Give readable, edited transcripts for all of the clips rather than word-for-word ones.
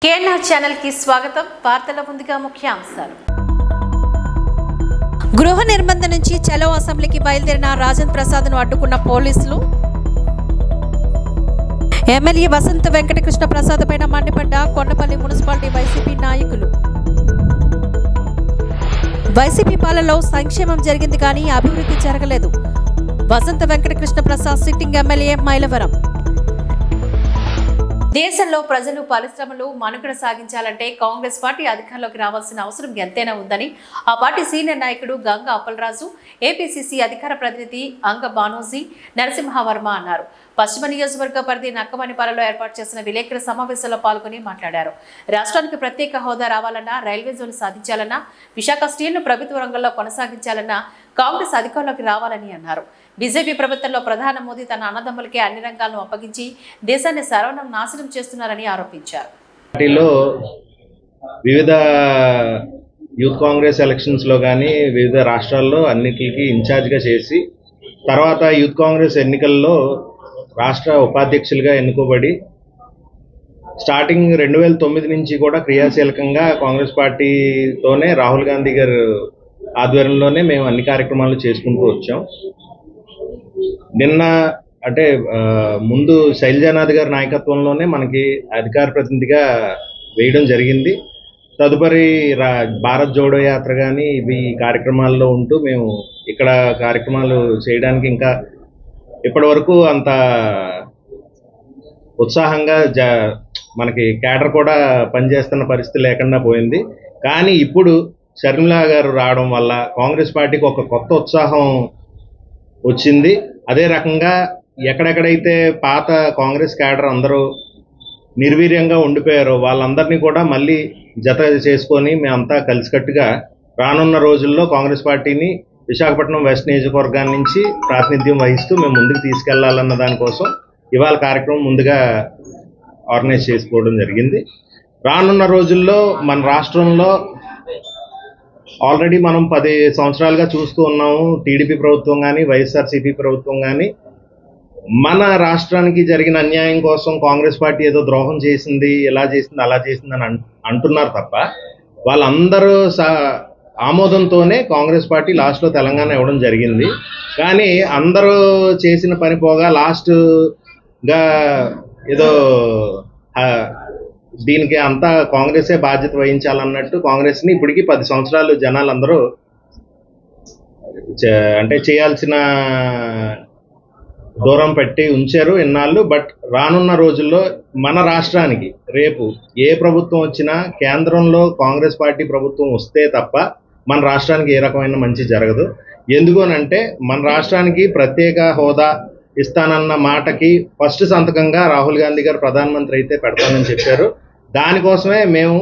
KNR channel కి స్వాగతం. వార్తల ముందుగా ముఖ్యాంశాలు. గృహ నిర్బంధం నుంచి చలో అసెంబ్లీకి బయలుదేరిన రాజన్ ప్రసాద్ ను అడ్డుకున్న పోలీసులు. ఎమ్మెల్యే వసంత వెంకటకృష్ణ ప్రసాద్ పైన మండిపడ్డ కొండపల్లి మున్సిపాలిటీ వైసీపీ నాయకులు. వైసీపీ పాలనలో సంక్షేమం జరిగింది కానీ అభివృద్ధి జరగలేదు. వసంత వెంకటకృష్ణ ప్రసాద్ సిట్టింగ్ ఎమ్మెల్యే మైలవరం. దేశంలో ప్రజలు పరిశ్రమలు మనుగడ సాగించాలంటే కాంగ్రెస్ పార్టీ అధికారంలోకి రావాల్సిన అవసరం ఎంతైనా ఉందని ఆ పార్టీ సీనియర్ నాయకుడు గంగా అప్పలరాజు, ఏపీసీసీ అధికార ప్రతినిధి అంగ బానోజీ నరసింహవర్మ అన్నారు. పశ్చిమ నియోజకవర్గ పరిధి నక్కమణిపాలలో ఏర్పాటు చేసిన విలేకరుల సమావేశంలో పాల్గొని మాట్లాడారు. రాష్ట్రానికి ప్రత్యేక హోదా రావాలన్నా, రైల్వే జోన్ సాధించాలన్నా, విశాఖ స్టీల్ను ప్రభుత్వ రంగంలో కొనసాగించాలన్నా కాంగ్రెస్ అధికారంలోకి రావాలని అన్నారు. బీజేపీ ప్రభుత్వంలో ప్రధాని మోదీ తన అన్నదమ్ములకే అన్ని రంగాలను అప్పగించి దేశాన్ని సర్వనాశనం నాశనం చేస్తున్నారని ఆరోపించారు. పార్టీలో వివిధ యూత్ కాంగ్రెస్ ఎలక్షన్స్ లో కానీ వివిధ రాష్ట్రాల్లో అన్నిటికీ ఇన్ఛార్జ్గా చేసి తర్వాత యూత్ కాంగ్రెస్ ఎన్నికల్లో రాష్ట్ర ఉపాధ్యక్షులుగా ఎన్నుకోబడి స్టార్టింగ్ 2009 నుంచి కూడా క్రియాశీలకంగా కాంగ్రెస్ పార్టీతోనే రాహుల్ గాంధీ గారు ఆధ్వర్యంలోనే మేము అన్ని కార్యక్రమాలు చేసుకుంటూ వచ్చాం. నిన్న అంటే ముందు శైలజానాథ్ గారి నాయకత్వంలోనే మనకి అధికార ప్రతినిధిగా వేయడం జరిగింది. తదుపరి భారత్ జోడో యాత్ర కానీ ఇవి కార్యక్రమాల్లో ఉంటూ మేము ఇక్కడ కార్యక్రమాలు చేయడానికి ఇంకా ఇప్పటి వరకు అంత ఉత్సాహంగా మనకి క్యాడర్ కూడా పనిచేస్తున్న పరిస్థితి లేకుండా పోయింది. కానీ ఇప్పుడు షర్మిలా గారు రావడం వల్ల కాంగ్రెస్ పార్టీకి ఒక కొత్త ఉత్సాహం వచ్చింది. అదే రకంగా ఎక్కడెక్కడైతే పాత కాంగ్రెస్ క్యాడర్ అందరూ నిర్వీర్యంగా ఉండిపోయారో వాళ్ళందరినీ కూడా మళ్ళీ జత చేసుకొని మేమంతా కలిసికట్టుగా రానున్న రోజుల్లో కాంగ్రెస్ పార్టీని విశాఖపట్నం వెస్ట్ నియోజకవర్గాన్ని నుంచి ప్రాతినిధ్యం వహిస్తూ మేము ముందుకు తీసుకెళ్లాలన్న దానికోసం ఇవాళ కార్యక్రమం ముందుగా ఆర్గనైజ్ చేసుకోవడం జరిగింది. రానున్న రోజుల్లో మన రాష్ట్రంలో ఆల్రెడీ మనం 10 సంవత్సరాలుగా చూస్తూ ఉన్నాము. టీడీపీ ప్రభుత్వం కానీ వైఎస్ఆర్సీపీ ప్రభుత్వం కానీ మన రాష్ట్రానికి జరిగిన అన్యాయం కోసం కాంగ్రెస్ పార్టీ ఏదో ద్రోహం చేసింది, ఇలా చేసింది, అలా చేసింది అని అంటున్నారు తప్ప వాళ్ళందరూ ఆమోదంతోనే కాంగ్రెస్ పార్టీ లాస్ట్లో తెలంగాణ ఇవ్వడం జరిగింది. కానీ అందరూ చేసిన పని పోగా లాస్ట్గా ఏదో దీనికి అంతా కాంగ్రెసే బాధ్యత వహించాలన్నట్టు కాంగ్రెస్ని ఇప్పటికీ 10 సంవత్సరాలు జనాలందరూ అంటే చేయాల్సిన దూరం పెట్టి ఉంచారు ఇన్నాళ్ళు. బట్ రానున్న రోజుల్లో మన రాష్ట్రానికి రేపు ఏ ప్రభుత్వం వచ్చినా కేంద్రంలో కాంగ్రెస్ పార్టీ ప్రభుత్వం వస్తే తప్ప మన రాష్ట్రానికి ఏ రకమైన మంచి జరగదు. ఎందుకు అనంటే మన రాష్ట్రానికి ప్రత్యేక హోదా ఇస్తానన్న మాటకి ఫస్ట్ సంతకంగా రాహుల్ గాంధీ గారు ప్రధానమంత్రి అయితే పెడతానని చెప్పారు. దానికోసమే మేము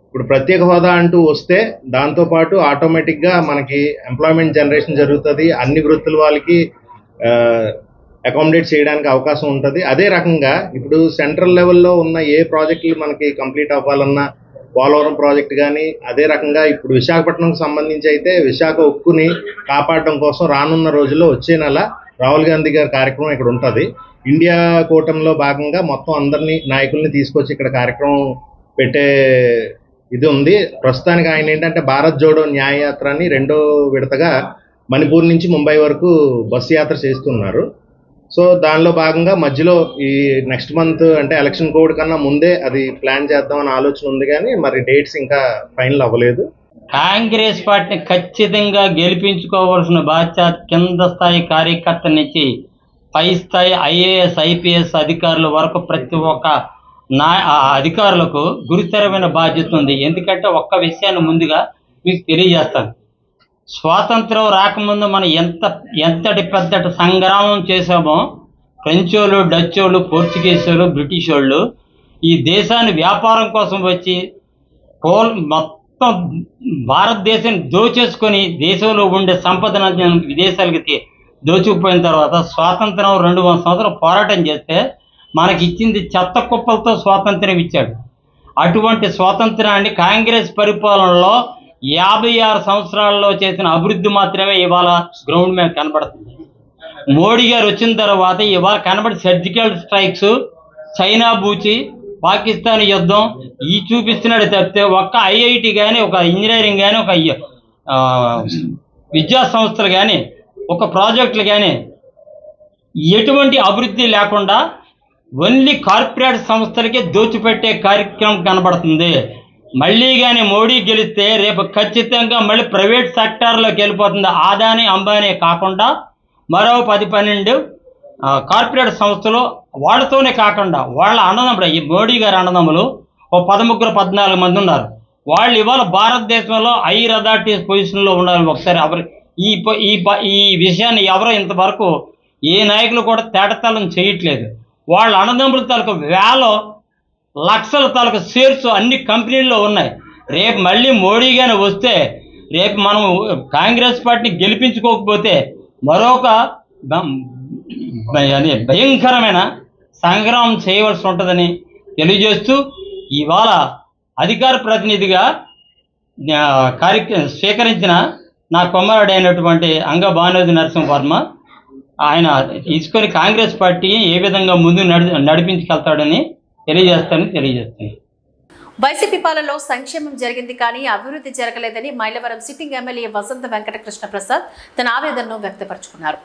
ఇప్పుడు ప్రత్యేక హోదా అంటూ వస్తే దాంతోపాటు ఆటోమేటిక్గా మనకి ఎంప్లాయ్మెంట్ జనరేషన్ జరుగుతుంది, అన్ని వృత్తుల వాళ్ళకి అకామిడేట్ చేయడానికి అవకాశం ఉంటుంది. అదే రకంగా ఇప్పుడు సెంట్రల్ లెవెల్లో ఉన్న ఏ ప్రాజెక్టులు మనకి కంప్లీట్ అవ్వాలన్నా పోలవరం ప్రాజెక్ట్ కానీ, అదే రకంగా ఇప్పుడు విశాఖపట్నంకి సంబంధించి అయితే విశాఖ ఉక్కుని కాపాడడం కోసం రానున్న రోజుల్లో వచ్చే నెల రాహుల్ గాంధీ గారి కార్యక్రమం ఇక్కడ ఉంటుంది. ఇండియా కూటమిలో భాగంగా మొత్తం అందరినీ నాయకుల్ని తీసుకొచ్చి ఇక్కడ కార్యక్రమం పెట్టే ఇది ఉంది. ప్రస్తుతానికి ఆయన ఏంటంటే భారత్ జోడో న్యాయ యాత్ర అని 2వ విడతగా మణిపూర్ నుంచి ముంబై వరకు బస్సు యాత్ర చేస్తున్నారు. సో దానిలో భాగంగా మధ్యలో ఈ నెక్స్ట్ మంత్ అంటే ఎలక్షన్ కోడ్ కన్నా ముందే అది ప్లాన్ చేద్దామని ఆలోచన ఉంది. కానీ మరి డేట్స్ ఇంకా ఫైనల్ అవ్వలేదు. కాంగ్రెస్ పార్టీని ఖచ్చితంగా గెలిపించుకోవాల్సిన బాధ్యత కింద స్థాయి కార్యకర్త నుంచి పై స్థాయి ఐఏఎస్ ఐపీఎస్ అధికారుల వరకు ప్రతి ఒక్క అధికారులకు గురుతరమైన బాధ్యత ఉంది. ఎందుకంటే ఒక్క విషయాన్ని ముందుగా మీకు తెలియజేస్తాను. స్వాతంత్రం రాకముందు మనం ఎంతటి పెద్దటి సంగ్రామం చేసామో ఫ్రెంచ్ వాళ్ళు, డచ్ వాళ్ళు, పోర్చుగీస్ వాళ్ళు, బ్రిటిష్ వాళ్ళు ఈ దేశాన్ని వ్యాపారం కోసం వచ్చి మొత్తం భారతదేశాన్ని దోచేసుకొని దేశంలో ఉండే సంపదను విదేశాలకి దోచుకుపోయిన తర్వాత స్వాతంత్రం 200 సంవత్సరాలు పోరాటం చేస్తే మనకి ఇచ్చింది చెత్త కుప్పలతో స్వాతంత్రం ఇచ్చాడు. అటువంటి స్వాతంత్రాన్ని కాంగ్రెస్ పరిపాలనలో 56 సంవత్సరాల్లో చేసిన అభివృద్ధి మాత్రమే ఇవాళ గ్రౌండ్ మీద కనబడుతుంది. మోడీ గారు వచ్చిన తర్వాత ఇవాళ కనబడి సర్జికల్ స్ట్రైక్స్, చైనా బూచి, పాకిస్తాన్ యుద్ధం ఈ చూపిస్తున్నాడు తప్పితే ఒక్క ఐఐటి కానీ ఒక ఇంజనీరింగ్ కానీ ఒక విద్యా సంస్థలు కానీ ఒక ప్రాజెక్టులు కానీ ఎటువంటి అభివృద్ధి లేకుండా ఓన్లీ కార్పొరేట్ సంస్థలకే దోచిపెట్టే కార్యక్రమం కనబడుతుంది. మళ్ళీ కానీ మోడీ గెలిస్తే రేపు ఖచ్చితంగా మళ్ళీ ప్రైవేట్ సెక్టార్లోకి వెళ్ళిపోతుంది. ఆదాని అంబానీ కాకుండా మరో 10-12 కార్పొరేట్ సంస్థలు వాళ్ళతోనే కాకుండా వాళ్ళ అన్నదమ్ముడు ఈ మోడీ గారి అన్నదమ్ములు ఓ 13-14 మంది ఉన్నారు. వాళ్ళు ఇవాళ భారతదేశంలో హైయర్ అథారిటీస్ పొజిషన్లో ఉండాలి. ఒకసారి ఈ విషయాన్ని ఎవరో ఇంతవరకు ఏ నాయకులు కూడా తేటతలం చేయట్లేదు. వాళ్ళ అన్నదమ్ముల తాలూకు వేల లక్షల తాలూకు షేర్స్ అన్ని కంపెనీల్లో ఉన్నాయి. రేపు మళ్ళీ మోడీ గాని వస్తే రేపు మనం కాంగ్రెస్ పార్టీని గెలిపించుకోకపోతే మరొక భయంకరమైన సంగ్రామం చేయవలసి ఉంటుందని తెలియజేస్తూ ఇవాళ అధికార ప్రతినిధిగా స్వీకరించిన నా కుమారుడైనటువంటి అంగ భానోజి నరసింహ వర్మ ఆయన తీసుకొని కాంగ్రెస్ పార్టీ ఏ విధంగా ముందు నడిపించుకెళ్తాడని తెలియజేస్తాను. వైసీపీ పాలనలో సంక్షేమం జరిగింది కానీ అభివృద్ధి జరగలేదని మైలవరం సిట్టింగ్ ఎమ్మెల్యే వసంత వెంకటకృష్ణ ప్రసాద్ తన ఆవేదనను వ్యక్తపరుచుకున్నారు.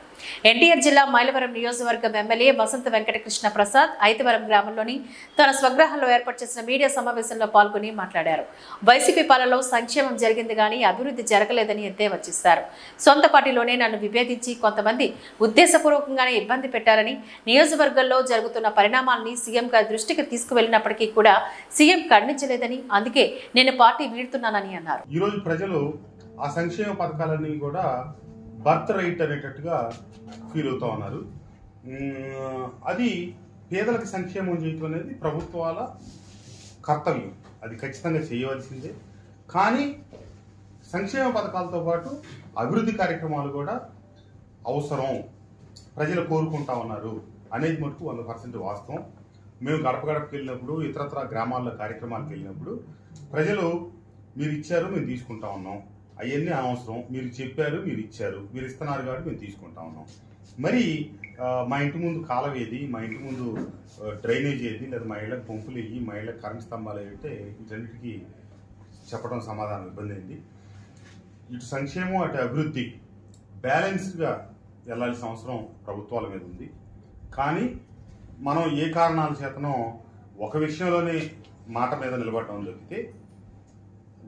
ఎన్టీఆర్ జిల్లా మైలవరం నియోజకవర్గం ఎమ్మెల్యే వసంత వెంకటకృష్ణ ప్రసాద్ ఐతవరం గ్రామంలోని తన స్వగృహంలో ఏర్పాటు చేసిన మీడియా సమావేశంలో పాల్గొని మాట్లాడారు. వైసీపీ పాలనలో సంక్షేమం జరిగింది కానీ అభివృద్ధి జరగలేదని ఎద్దేవా చేశారు. సొంత పార్టీలోనే నన్ను విభేదించి కొంతమంది ఉద్దేశపూర్వకంగానే ఇబ్బంది పెట్టారని, నియోజకవర్గంలో జరుగుతున్న పరిణామాలని సీఎం గారి దృష్టికి తీసుకువెళ్లినప్పటికీ కూడా సీఎం ఖండించలేదని, అందుకే నేను పార్టీ వీడుతున్నానని అన్నారు. ఈ రోజు ప్రజలు ఆ సంక్షేమ పథకాలన్నీ కూడా బర్త్ రైట్ అనేటట్టుగా ఫీల్ అవుతా ఉన్నారు. అది పేదలకు సంక్షేమం చేయటం అనేది ప్రభుత్వాల కర్తవ్యం, అది ఖచ్చితంగా చేయవలసిందే. కానీ సంక్షేమ పథకాలతో పాటు అభివృద్ధి కార్యక్రమాలు కూడా అవసరం, ప్రజలు కోరుకుంటా ఉన్నారు అనేది మటుకు 100% వాస్తవం. మేము గడప గడపకి వెళ్ళినప్పుడు, ఇతరత్ర గ్రామాల్లో కార్యక్రమాలకు వెళ్ళినప్పుడు ప్రజలు మీరు ఇచ్చారు మేము తీసుకుంటా ఉన్నాం, అవన్నీ అనవసరం, మీరు చెప్పారు మీరు ఇచ్చారు, మీరు ఇస్తున్నారు కాబట్టి మేము తీసుకుంటా ఉన్నాం. మరి మా ఇంటి ముందు కాలువ ఏది, మా ఇంటి ముందు డ్రైనేజ్ ఏది, లేదా మా ఇళ్ళకి పంపులు ఇవి, మా ఇళ్ళకి కరెంట్ స్తంభాలు అంటే వీటన్నిటికీ చెప్పడం సమాధానం ఇబ్బంది అయింది. ఇటు సంక్షేమం అటు అభివృద్ధి బ్యాలెన్స్డ్గా వెళ్లాల్సిన అవసరం ప్రభుత్వాల మీద ఉంది. కానీ మనం ఏ కారణాల చేతనో ఒక విషయంలోనే మాట మీద నిలబడటం తప్పితే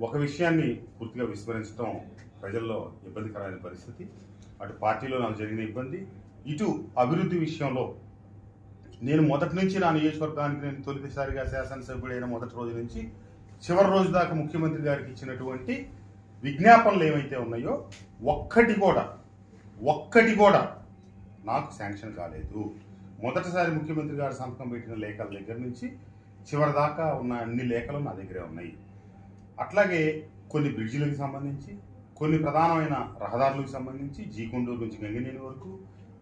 ఒక విషయాన్ని పూర్తిగా విస్మరించడం ప్రజల్లో ఇబ్బందికరమైన పరిస్థితి. అటు పార్టీలో నాకు జరిగిన ఇబ్బంది, ఇటు అభివృద్ధి విషయంలో నేను మొదటి నుంచి నా నియోజకవర్గానికి నేను తొలిసారిగా శాసనసభ్యుడైన మొదటి రోజు నుంచి చివరి రోజు దాకా ముఖ్యమంత్రి గారికి ఇచ్చినటువంటి విజ్ఞాపనలు ఏవైతే ఉన్నాయో ఒక్కటి కూడా నాకు శాంక్షన్ కాలేదు. మొదటిసారి ముఖ్యమంత్రి గారు సంతకం పెట్టిన లేఖల దగ్గర నుంచి చివరి దాకా ఉన్న అన్ని లేఖలు నా దగ్గరే ఉన్నాయి. అట్లాగే కొన్ని బ్రిడ్జిలకు సంబంధించి, కొన్ని ప్రధానమైన రహదారులకు సంబంధించి జీకొండూరు నుంచి గంగినేని వరకు,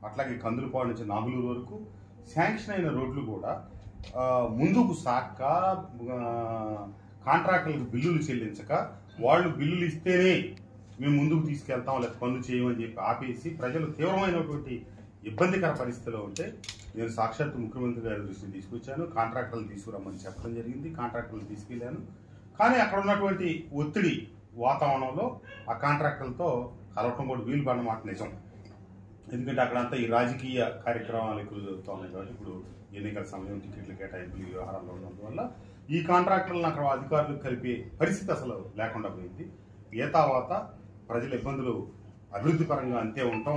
అట్లాగే కందులపాడు నుంచి నాగులూరు వరకు శాంక్షన్ అయిన రోడ్లు కూడా ముందుకు సాక్క కాంట్రాక్టర్లకు బిల్లులు చెల్లించక వాళ్ళు బిల్లులు ఇస్తేనే మేము ముందుకు తీసుకెళ్తాం లేదా పనులు చేయమని చెప్పి ఆపేసి ప్రజలు తీవ్రమైనటువంటి ఇబ్బందికర పరిస్థితిలో ఉంటే నేను సాక్షాత్తు ముఖ్యమంత్రి గారి దృష్టిని తీసుకొచ్చాను. కాంట్రాక్టర్లు తీసుకురమ్మని చెప్పడం జరిగింది, కాంట్రాక్టర్లు తీసుకెళ్లాను. కానీ అక్కడ ఉన్నటువంటి ఒత్తిడి వాతావరణంలో ఆ కాంట్రాక్టర్లతో కలవటం కూడా వీలు పడిన మాట నిజం. ఎందుకంటే అక్కడంతా ఈ రాజకీయ కార్యక్రమాలు ఎక్కువ జరుగుతూ ఉన్నాయి కాబట్టి ఇప్పుడు ఎన్నికల సమయం, టికెట్ల కేటాయింపులు వ్యవహారాల్లో ఉన్నందువల్ల ఈ కాంట్రాక్టర్లను అక్కడ అధికారులకు కలిపే పరిస్థితి అసలు లేకుండా పోయింది. తర్వాత ప్రజల ఇబ్బందులు అభివృద్ధి పరంగా అంతే ఉంటాం.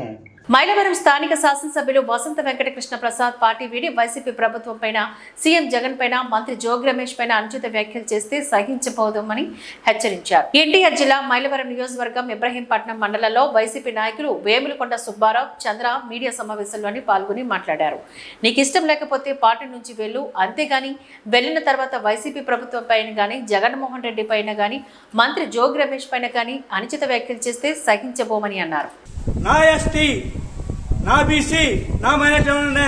మైలవరం స్థానిక శాసనసభ్యులు వసంత వెంకటకృష్ణ ప్రసాద్ పార్టీ వీడి వైసీపీ ప్రభుత్వం పైన, సీఎం జగన్ పైన, మంత్రి జోగి రమేష్ పైన అనుచిత వ్యాఖ్యలు చేస్తే సహించబోదామని హెచ్చరించారు. ఎన్టీఆర్ జిల్లా మైలవరం నియోజకవర్గం ఇబ్రహీంపట్నం మండలంలో వైసీపీ నాయకులు వేములకొండ సుబ్బారావు, చంద్ర మీడియా సమావేశంలోని పాల్గొని మాట్లాడారు. నీకు ఇష్టం లేకపోతే పార్టీ నుంచి వెళ్ళు, అంతేగాని వెళ్లిన తర్వాత వైసీపీ ప్రభుత్వం పైన గానీ, జగన్మోహన్ రెడ్డి పైన గానీ, మంత్రి జోగి రమేష్ పైన గానీ అనుచిత వ్యాఖ్యలు చేస్తే సహించబోమని అన్నారు. నా ఎస్టీ, నా బీసీ, నా మైనారిటీ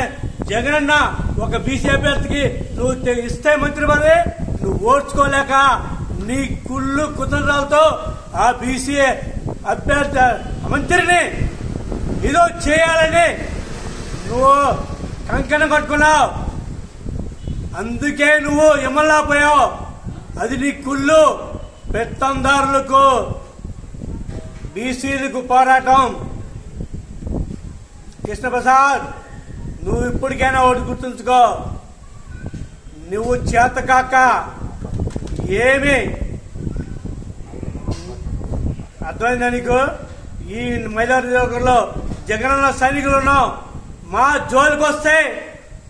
జగనన్న ఒక బీసీ అభ్యర్థికి నువ్వు ఇస్తే మంత్రి పదవి నువ్వు ఓడ్చుకోలేక నీ కుళ్ళు కుతంత్రాలతో ఆ బీసీ అభ్యర్థి మంత్రిని ఏదో చేయాలని నువ్వు కంకణం కట్టుకున్నావు. అందుకే నువ్వు ఎమ్మెల్యే పోయావు. అది నీ కుళ్ళు. పెత్తందారులకు బీసీలకు పోరాటం. కృష్ణప్రసాద్, నువ్వు ఇప్పటికైనా ఒకటి గుర్తుంచుకో, నువ్వు చేతకాక ఏమి అర్థమైందా నీకు? ఈ మైలారిలో జగనన్న సైనికులు ఉన్నావు. మా జోలికి వస్తే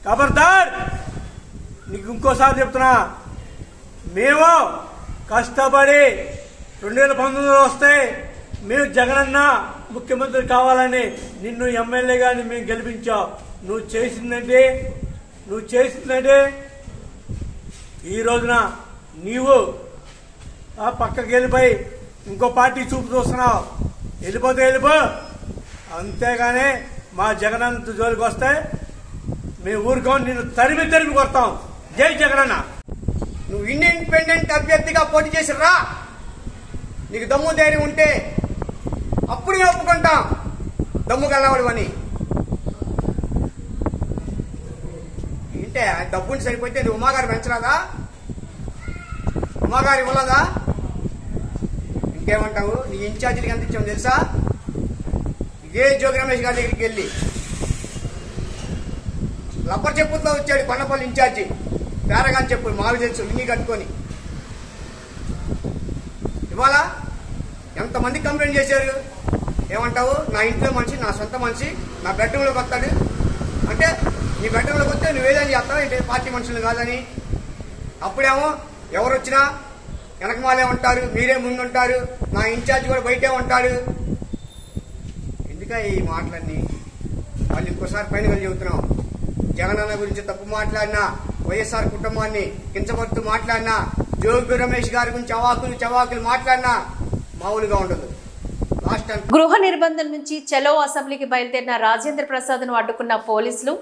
ఖబర్దార్. నీకు ఇంకోసారి చెప్తున్నా, మేము కష్టపడి 2019లో వస్తే మేము జగనన్న ముఖ్యమంత్రి కావాలని నిన్ను ఎమ్మెల్యేగా మేము గెలిపించావు. నువ్వు చేసిందంటే ఈ రోజున నీవు ఆ పక్కకి వెళ్ళిపోయి ఇంకో పార్టీ చూపు చూస్తున్నావు. వెళ్ళిపోతే వెళ్ళిపో, అంతేగాని మా జగనన్న జోలికి వస్తే మేము ఊరుకోని నిన్ను తరిమి కొడతాం. జై జగనన్న. నువ్వు ఇండిపెండెంట్ అభ్యర్థిగా పోటీ చేసి రా. నీకు దమ్ము ధైర్యం ఉంటే అప్పుడు మేము ఒప్పుకుంటాం దమ్ము గల్లవాడు అని. ఏంటే డబ్బుని సరిపోతే నువ్వు ఉమాగారు పెంచరాదా? ఉమాగారు ఇవ్వలేదా? ఇంకేమంటావు? నీ ఇన్ఛార్జీలకి ఎంత ఇచ్చావు తెలుసా? ఇదే జోగి రమేష్ గారి దగ్గరికి వెళ్ళి రబ్బర్ చెప్పులతో వచ్చాడు కొండపల్లి ఇన్ఛార్జి. పేరగాని చెప్పులు మావి తెలుసు, లింగి కట్టుకొని. ఇవాళ ఎంతమంది కంప్లైంట్ చేశారు? ఏమంటావు? నా ఇంట్లో మనిషి, నా సొంత మనిషి నా బెడ్రూమ్లోకి వస్తాడు అంటే నీ బెడ్రూమ్లోకి వస్తే నువ్వేదని చేస్తావు ఏంటి? పార్టీ మనుషులు కాదని. అప్పుడేమో ఎవరు వచ్చినా వెనకమాలే ఉంటారు, మీరే ముందుంటారు, నా ఇన్ఛార్జి కూడా బయటే ఉంటాడు. ఎందుక ఈ మాటలన్నీ? వాళ్ళు ఇంకోసారి పైన చెబుతున్నాం. జగనన్న గురించి తప్పు మాట్లాడినా, వైఎస్ఆర్ కుటుంబాన్ని కించపడుతూ మాట్లాడినా, జోగి రమేష్ గారి గురించి చవాకులు మాట్లాడినా మామూలుగా ఉండదు. గృహ నిర్బంధం నుంచి చలో అసెంబ్లీకి బయలుదేరిన రాజేంద్ర ప్రసాద్ ను అడ్డుకున్న పోలీసులు.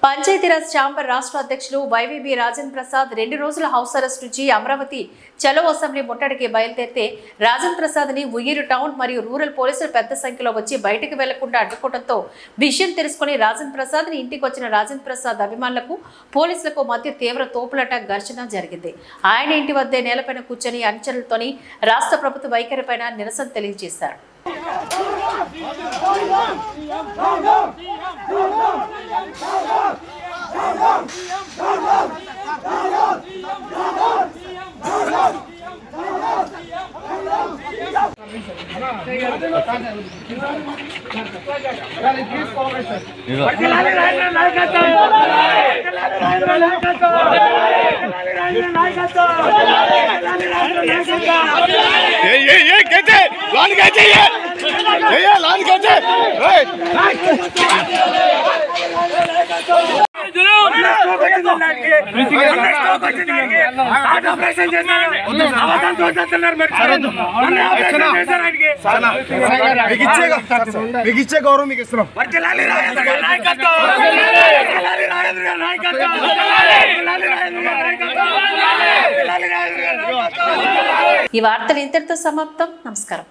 పంచాయతీరాజ్ ఛాంబర్ రాష్ట్ర అధ్యక్షులు వైవీబీ రాజేంద్ర ప్రసాద్ 2 రోజుల హౌస్ అరెస్ట్ నుంచి అమరావతి చలో అసెంబ్లీ ముట్టడికి బయలుదేరితే రాజేంద్ర ప్రసాద్ ని ఉయ్యూరు టౌన్ మరియు రూరల్ పోలీసులు పెద్ద సంఖ్యలో వచ్చి బయటకు వెళ్లకుండా అడ్డుకోవడంతో విషయం తెలుసుకుని రాజేంద్ర ప్రసాద్ ని ఇంటికి వచ్చిన రాజేంద్ర ప్రసాద్ అభిమానులకు పోలీసులకు మధ్య తీవ్ర తోపులాట ఘర్షణ జరిగింది. ఆయన ఇంటి వద్దే నేలపైన కూర్చొని అనుచరులతోని రాష్ట్ర ప్రభుత్వ వైఖరిపైన నిరసన తెలియజేశారు. ఇచ్చే గౌరవం మీకు ఇస్తున్నాం. ఈ వార్తలు ఇంతటితో సమాప్తం. నమస్కారం.